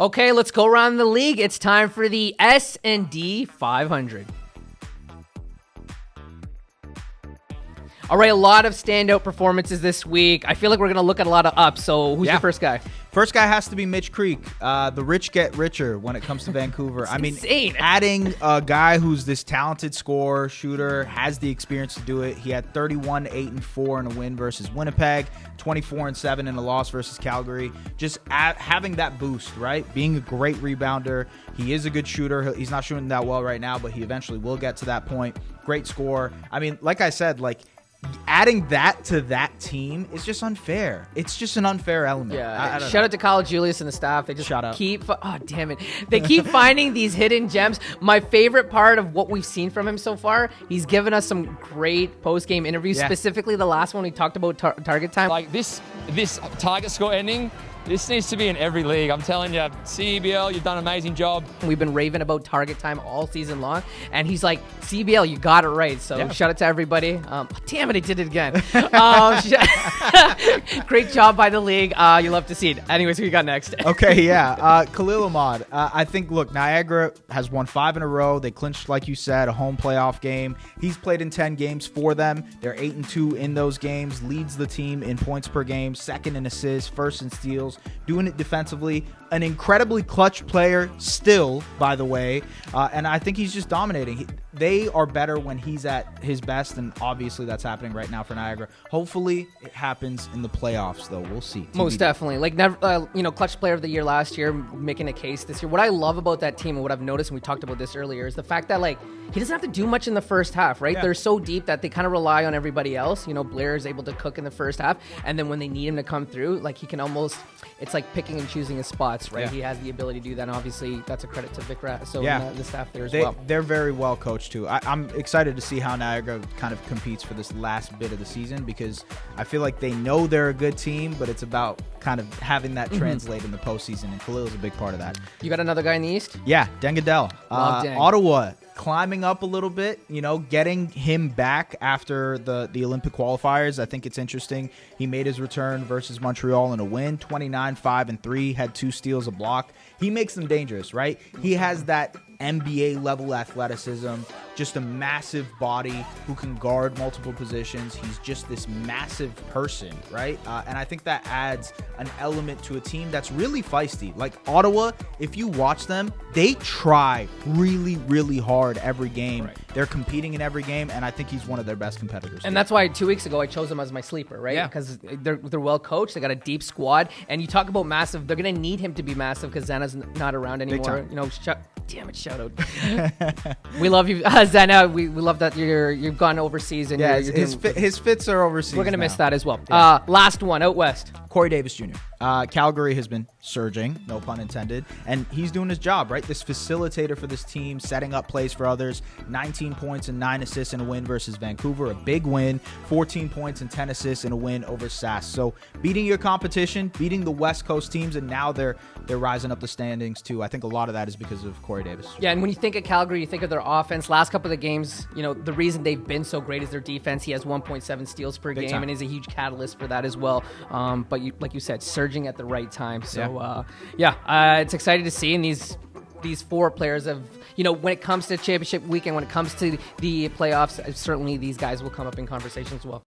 Okay, let's go around the league. It's time for the S&D 500. All right, a lot of standout performances this week. I feel like we're going to look at a lot of ups. So who's your first guy? First guy has to be Mitch Creek. The rich get richer when it comes to Vancouver. Insane. Adding a guy who's this talented scorer, shooter, has the experience to do it. He had 31, 8, and 4 in a win versus Winnipeg, 24 and 7 in a loss versus Calgary. Just having that boost, right? Being a great rebounder. He is a good shooter. He's not shooting that well right now, but he eventually will get to that point. Great scorer. I mean, like I said, adding that to that team is just unfair. It's just an unfair element. Yeah. Shout out to Kyle Julius and the staff. They just keep they keep finding these hidden gems. My favorite part of what we've seen from him so far, he's given us some great post-game interviews. Specifically the last one we talked about target time. Like this target score ending, this needs to be in every league. I'm telling you, CBL, you've done an amazing job. We've been raving about target time all season long, and he's like, CBL, you got it right. So shout out to everybody. Damn it, I did it again. Great job by the league. You love to see it. Anyways, who you got next? Okay, yeah. Khalil Ahmad. I think, look, Niagara has won 5 in a row. They clinched, like you said, a home playoff game. He's played in 10 games for them. They're 8-2 in those games, leads the team in points per game, second in assists, first in steals. Doing it defensively, an incredibly clutch player still, by the way, and I think he's just dominating. They are better when he's at his best, and obviously that's happening right now for Niagara. Hopefully it happens in the playoffs, though. We'll see. Most definitely. Clutch player of the year last year, making a case this year. What I love about that team and what I've noticed, and we talked about this earlier, is the fact that he doesn't have to do much in the first half, right? Yeah. They're so deep that they kind of rely on everybody else. Blair is able to cook in the first half, and then when they need him to come through, he can almost, it's like picking and choosing his spots, right? Yeah. He has the ability to do that, and obviously that's a credit to Vic Rasso and the staff there as well. They're very well coached too. I'm excited to see how Niagara kind of competes for this last bit of the season, because I feel like they know they're a good team, but it's about kind of having that translate in the postseason, and Khalil is a big part of that. You got another guy in the East? Yeah, Dengadel. Ottawa climbing up a little bit, getting him back after the Olympic qualifiers. I think it's interesting. He made his return versus Montreal in a win, 29, 5, and 3, had 2 steals, a block. He makes them dangerous, right? He has that NBA level athleticism, just a massive body who can guard multiple positions. He's just this massive person, right? And I think that adds an element to a team that's really feisty. Like Ottawa, if you watch them, they try really, really hard every game. Right. They're competing in every game, and I think he's one of their best competitors. And that's why 2 weeks ago I chose him as my sleeper, right? Yeah. Because they're well coached. They got a deep squad, and you talk about massive. They're going to need him to be massive because Zana's not around anymore. Damn it, shout out. We love you, Zana. We love that you've gone overseas. And his fits are overseas. We're going to miss that as well. Yeah. Last one, out west. Corey Davis Jr. Calgary has been surging, no pun intended, and he's doing his job, right? This facilitator for this team, setting up plays for others, 19 points and 9 assists in a win versus Vancouver, a big win, 14 points and 10 assists in a win over Sask. So beating your competition, beating the West Coast teams, and now they're rising up the standings too. I think a lot of that is because of Corey Davis. Yeah, and when you think of Calgary, you think of their offense. Last couple of the games, the reason they've been so great is their defense. He has 1.7 steals per game and is a huge catalyst for that as well. But like you said, surging at the right time. So it's exciting to see. And these 4 players have, when it comes to championship weekend, when it comes to the playoffs, certainly these guys will come up in conversation as well.